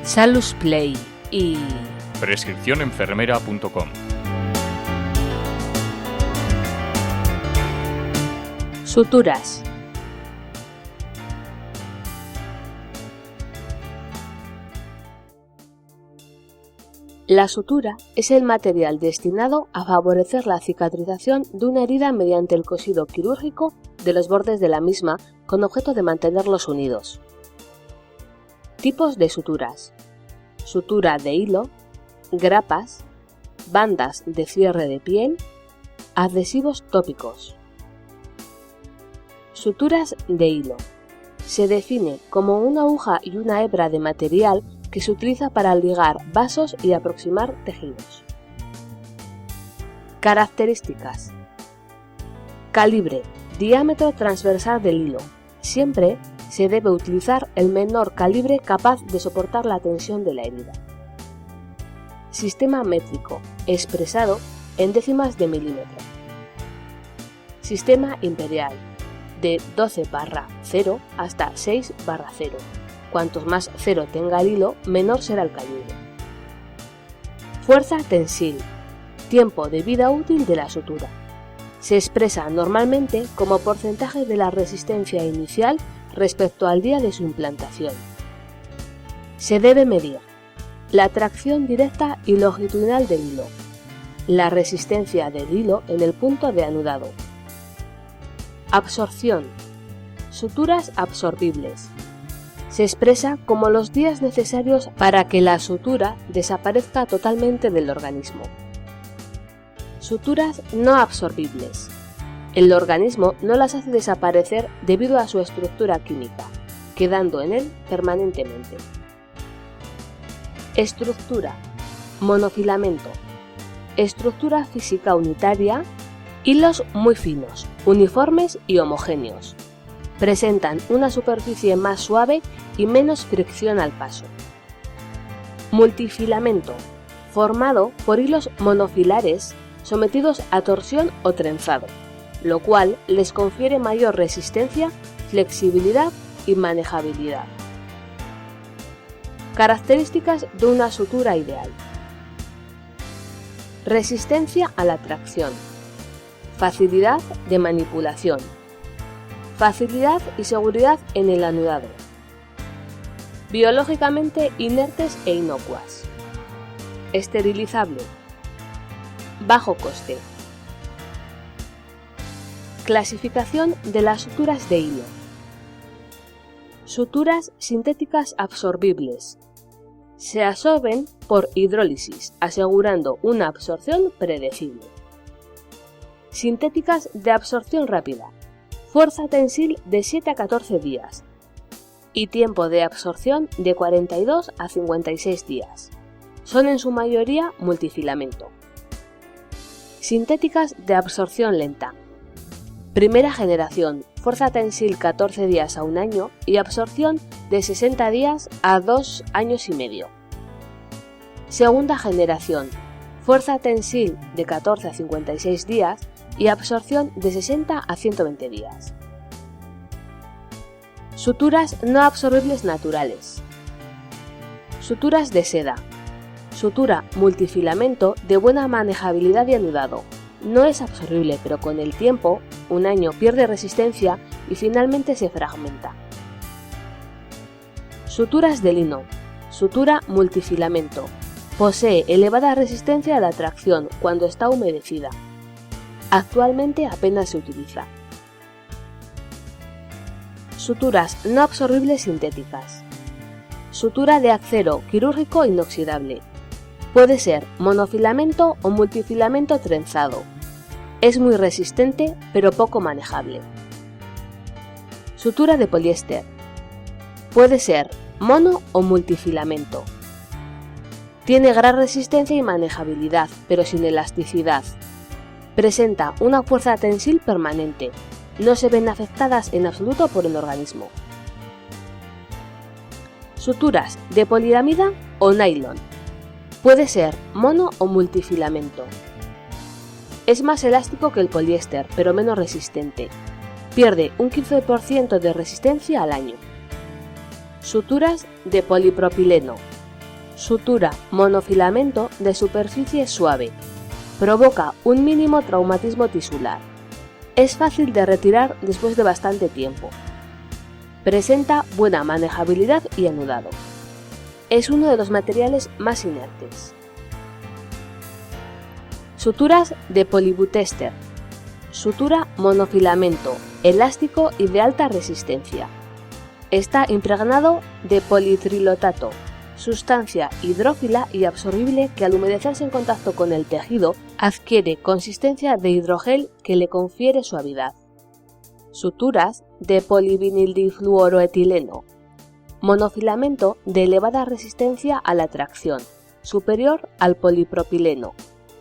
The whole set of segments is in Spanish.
Salus Play y prescripcionenfermera.com. suturas. La sutura es el material destinado a favorecer la cicatrización de una herida mediante el cosido quirúrgico de los bordes de la misma con objeto de mantenerlos unidos. Tipos de suturas: sutura de hilo, grapas, bandas de cierre de piel, adhesivos tópicos. Suturas de hilo. Se define como una aguja y una hebra de material que se utiliza para ligar vasos y aproximar tejidos. Características: calibre, diámetro transversal del hilo. Siempre se debe utilizar el menor calibre capaz de soportar la tensión de la herida. Sistema métrico, expresado en décimas de milímetro. Sistema imperial, de 12/0 hasta 6/0. Cuantos más cero tenga el hilo, menor será el calibre. Fuerza tensil, tiempo de vida útil de la sutura. Se expresa normalmente como porcentaje de la resistencia inicial respecto al día de su implantación. Se debe medir la tracción directa y longitudinal del hilo, la resistencia del hilo en el punto de anudado. Absorción. Suturas absorbibles. Se expresa como los días necesarios para que la sutura desaparezca totalmente del organismo. Suturas no absorbibles. El organismo no las hace desaparecer debido a su estructura química, quedando en él permanentemente. Estructura: monofilamento. Estructura física unitaria, hilos muy finos, uniformes y homogéneos. Presentan una superficie más suave y menos fricción al paso. Multifilamento, formado por hilos monofilares sometidos a torsión o trenzado, lo cual les confiere mayor resistencia, flexibilidad y manejabilidad. Características de una sutura ideal: resistencia a la tracción, facilidad de manipulación, facilidad y seguridad en el anudado, biológicamente inertes e inocuas, esterilizable, bajo coste. Clasificación de las suturas de hilo. Suturas sintéticas absorbibles. Se absorben por hidrólisis, asegurando una absorción predecible. Sintéticas de absorción rápida. Fuerza tensil de 7 a 14 días y tiempo de absorción de 42 a 56 días. Son en su mayoría multifilamento. Sintéticas de absorción lenta. Primera generación, fuerza tensil 14 días a 1 año y absorción de 60 días a 2 años y medio. Segunda generación, fuerza tensil de 14 a 56 días y absorción de 60 a 120 días. Suturas no absorbibles naturales. Suturas de seda. Sutura multifilamento de buena manejabilidad y anudado. No es absorbible, pero con el tiempo, 1 año, pierde resistencia y finalmente se fragmenta. Suturas de lino. Sutura multifilamento. Posee elevada resistencia a la tracción cuando está humedecida. Actualmente apenas se utiliza. Suturas no absorbibles sintéticas. Sutura de acero quirúrgico inoxidable. Puede ser monofilamento o multifilamento trenzado. Es muy resistente pero poco manejable. Sutura de poliéster. Puede ser mono o multifilamento. Tiene gran resistencia y manejabilidad, pero sin elasticidad. Presenta una fuerza tensil permanente. No se ven afectadas en absoluto por el organismo. Suturas de poliamida o nylon. Puede ser mono o multifilamento. Es más elástico que el poliéster, pero menos resistente. Pierde un 15% de resistencia al año. Suturas de polipropileno. Sutura monofilamento de superficie suave. Provoca un mínimo traumatismo tisular. Es fácil de retirar después de bastante tiempo. Presenta buena manejabilidad y anudado. Es uno de los materiales más inertes. Suturas de polibutester. Sutura monofilamento, elástico y de alta resistencia. Está impregnado de politrilotato, sustancia hidrófila y absorbible que al humedecerse en contacto con el tejido adquiere consistencia de hidrogel que le confiere suavidad. Suturas de polivinildifluoroetileno. Monofilamento de elevada resistencia a la tracción, superior al polipropileno.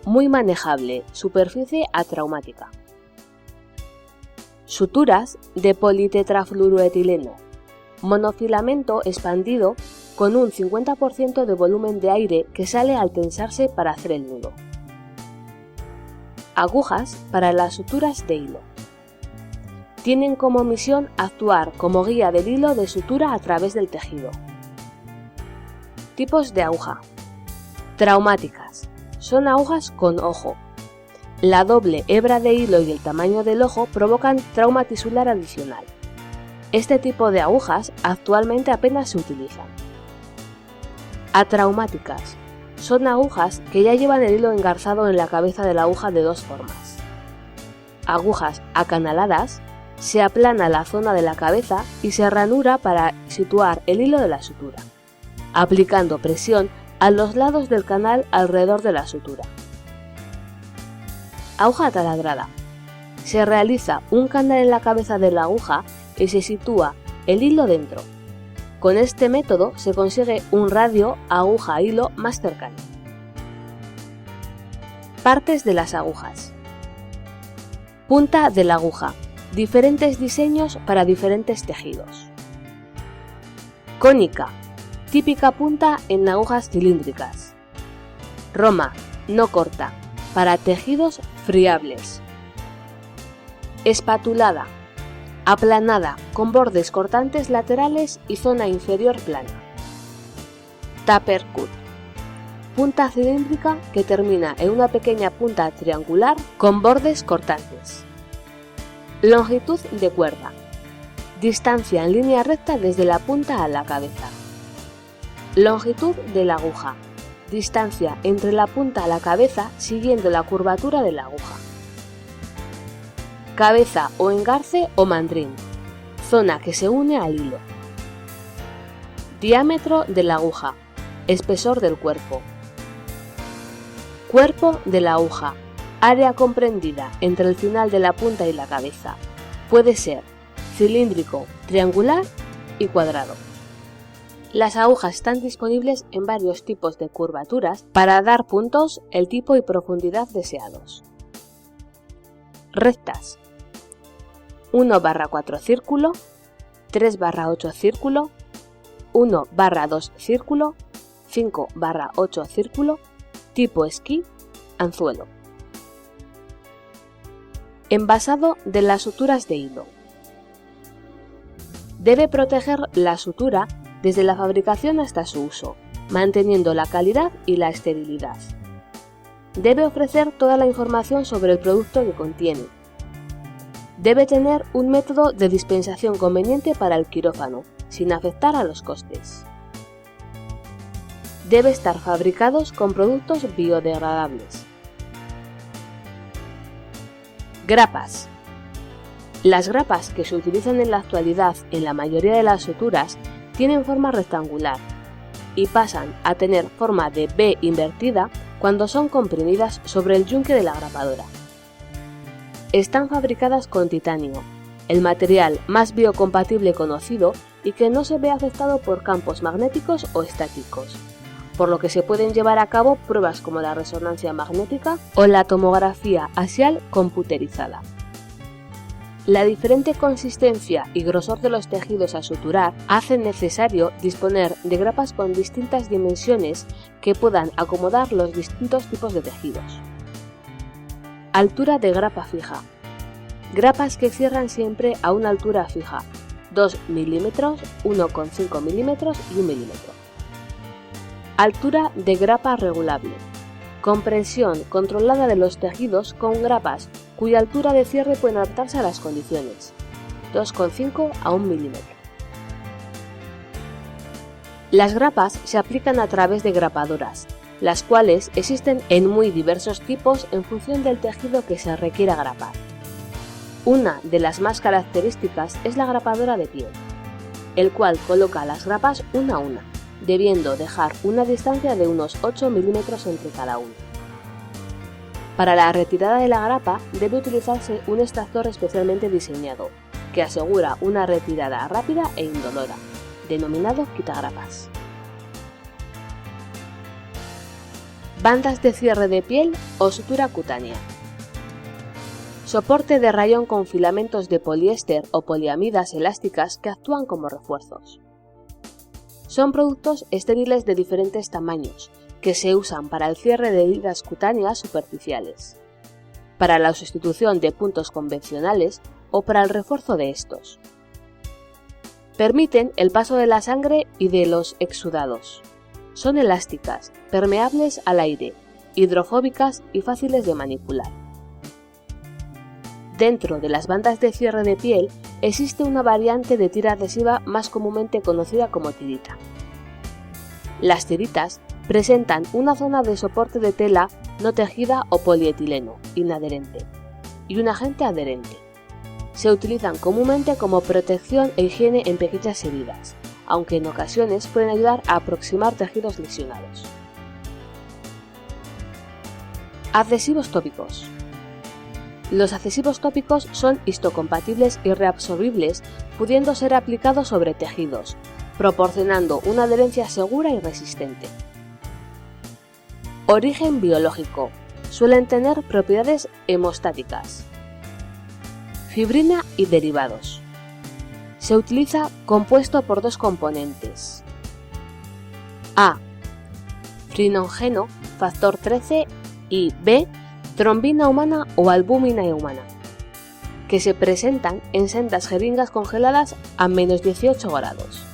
Muy manejable, superficie atraumática. Suturas de politetrafluoroetileno. Monofilamento expandido con un 50% de volumen de aire que sale al tensarse para hacer el nudo. Agujas para las suturas de hilo. Tienen como misión actuar como guía del hilo de sutura a través del tejido. Tipos de aguja. Traumáticas. Son agujas con ojo. La doble hebra de hilo y el tamaño del ojo provocan trauma tisular adicional. Este tipo de agujas actualmente apenas se utilizan. Atraumáticas. Son agujas que ya llevan el hilo engarzado en la cabeza de la aguja de dos formas. Agujas acanaladas. Se aplana la zona de la cabeza y se ranura para situar el hilo de la sutura, aplicando presión a los lados del canal alrededor de la sutura. Aguja taladrada. Se realiza un canal en la cabeza de la aguja y se sitúa el hilo dentro. Con este método se consigue un radio aguja-hilo más cercano. Partes de las agujas. Punta de la aguja. Diferentes diseños para diferentes tejidos. Cónica. Típica punta en agujas cilíndricas. Roma, no corta, para tejidos friables. Espatulada. Aplanada, con bordes cortantes laterales y zona inferior plana. Taper cut. Punta cilíndrica que termina en una pequeña punta triangular con bordes cortantes. Longitud de cuerda. Distancia en línea recta desde la punta a la cabeza. Longitud de la aguja. Distancia entre la punta a la cabeza siguiendo la curvatura de la aguja. Cabeza o engarce o mandrín. Zona que se une al hilo. Diámetro de la aguja. Espesor del cuerpo. Cuerpo de la aguja. Área comprendida entre el final de la punta y la cabeza. Puede ser cilíndrico, triangular y cuadrado. Las agujas están disponibles en varios tipos de curvaturas para dar puntos, el tipo y profundidad deseados. Rectas. 1/4 círculo, 3/8 círculo, 1/2 círculo, 5/8 círculo, tipo esquí, anzuelo. Envasado de las suturas de hilo. Debe proteger la sutura desde la fabricación hasta su uso, manteniendo la calidad y la esterilidad. Debe ofrecer toda la información sobre el producto que contiene. Debe tener un método de dispensación conveniente para el quirófano, sin afectar a los costes. Debe estar fabricados con productos biodegradables. Grapas. Las grapas que se utilizan en la actualidad en la mayoría de las suturas tienen forma rectangular y pasan a tener forma de V invertida cuando son comprimidas sobre el yunque de la grapadora. Están fabricadas con titanio, el material más biocompatible conocido y que no se ve afectado por campos magnéticos o estáticos, por lo que se pueden llevar a cabo pruebas como la resonancia magnética o la tomografía axial computerizada. La diferente consistencia y grosor de los tejidos a suturar hacen necesario disponer de grapas con distintas dimensiones que puedan acomodar los distintos tipos de tejidos. Altura de grapa fija. Grapas que cierran siempre a una altura fija, 2 mm, 1,5 mm y 1 mm. Altura de grapa regulable. Compresión controlada de los tejidos con grapas cuya altura de cierre puede adaptarse a las condiciones. 2,5 a 1 milímetro. Las grapas se aplican a través de grapadoras, las cuales existen en muy diversos tipos en función del tejido que se requiera grapar. Una de las más características es la grapadora de piel, el cual coloca las grapas una a una, debiendo dejar una distancia de unos 8 milímetros entre cada una. Para la retirada de la grapa debe utilizarse un extractor especialmente diseñado, que asegura una retirada rápida e indolora, denominado quitagrapas. Bandas de cierre de piel o sutura cutánea. Soporte de rayón con filamentos de poliéster o poliamidas elásticas que actúan como refuerzos. Son productos estériles de diferentes tamaños que se usan para el cierre de heridas cutáneas superficiales, para la sustitución de puntos convencionales o para el refuerzo de estos. Permiten el paso de la sangre y de los exudados. Son elásticas, permeables al aire, hidrofóbicas y fáciles de manipular. Dentro de las bandas de cierre de piel existe una variante de tira adhesiva más comúnmente conocida como tirita. Las tiritas presentan una zona de soporte de tela no tejida o polietileno inadherente y un agente adherente. Se utilizan comúnmente como protección e higiene en pequeñas heridas, aunque en ocasiones pueden ayudar a aproximar tejidos lesionados. Adhesivos tópicos. Los adhesivos tópicos son histocompatibles y reabsorbibles, pudiendo ser aplicados sobre tejidos, proporcionando una adherencia segura y resistente. Origen biológico. Suelen tener propiedades hemostáticas. Fibrina y derivados. Se utiliza compuesto por dos componentes. A. Frinógeno, factor 13 y B. Trombina humana o albúmina humana, que se presentan en sendas jeringas congeladas a menos 18 grados,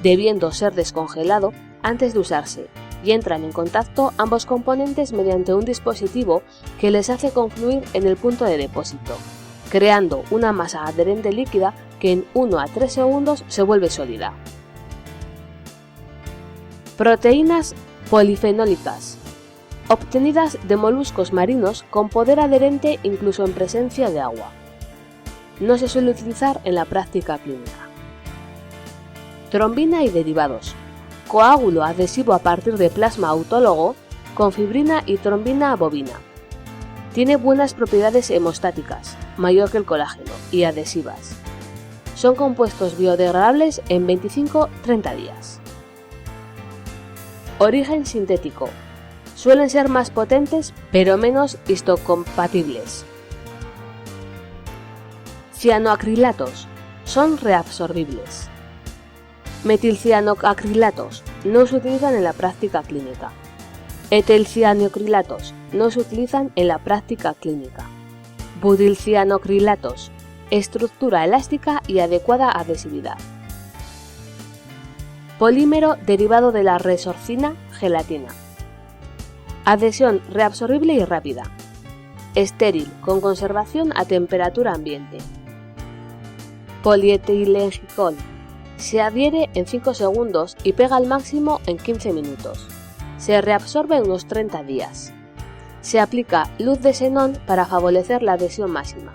debiendo ser descongelado antes de usarse, y entran en contacto ambos componentes mediante un dispositivo que les hace confluir en el punto de depósito, creando una masa adherente líquida que en 1 a 3 segundos se vuelve sólida. Proteínas polifenólicas, obtenidas de moluscos marinos con poder adherente incluso en presencia de agua. No se suele utilizar en la práctica clínica. Trombina y derivados. Coágulo adhesivo a partir de plasma autólogo con fibrina y trombina bovina. Tiene buenas propiedades hemostáticas, mayor que el colágeno, y adhesivas. Son compuestos biodegradables en 25-30 días. Origen sintético. Suelen ser más potentes pero menos histocompatibles. Cianoacrilatos. Son reabsorbibles. Metilcianoacrilatos. No se utilizan en la práctica clínica. Etilcianoacrilatos. No se utilizan en la práctica clínica. Butilcianoacrilatos. Estructura elástica y adecuada adhesividad. Polímero derivado de la resorcina, gelatina. Adhesión reabsorbible y rápida. Estéril, con conservación a temperatura ambiente. Polietilenglicol. Se adhiere en 5 segundos y pega al máximo en 15 minutos. Se reabsorbe en unos 30 días. Se aplica luz de xenón para favorecer la adhesión máxima.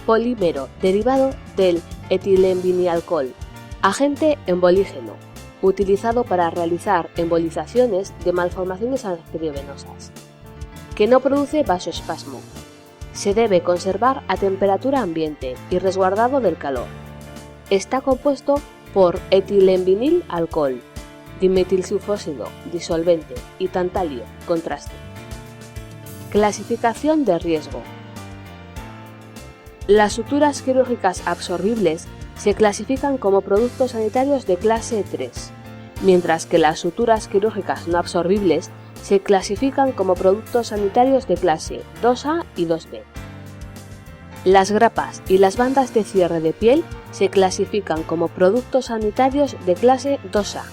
Polímero derivado del etilenvinialcohol. Agente embolígeno, utilizado para realizar embolizaciones de malformaciones arteriovenosas, que no produce vasoespasmo. Se debe conservar a temperatura ambiente y resguardado del calor. Está compuesto por etilenvinil alcohol, dimetilsulfóxido, disolvente y tantalio, contraste. Clasificación de riesgo. Las suturas quirúrgicas absorbibles se clasifican como productos sanitarios de clase 3, mientras que las suturas quirúrgicas no absorbibles se clasifican como productos sanitarios de clase 2A y 2B. Las grapas y las bandas de cierre de piel se clasifican como productos sanitarios de clase 2A.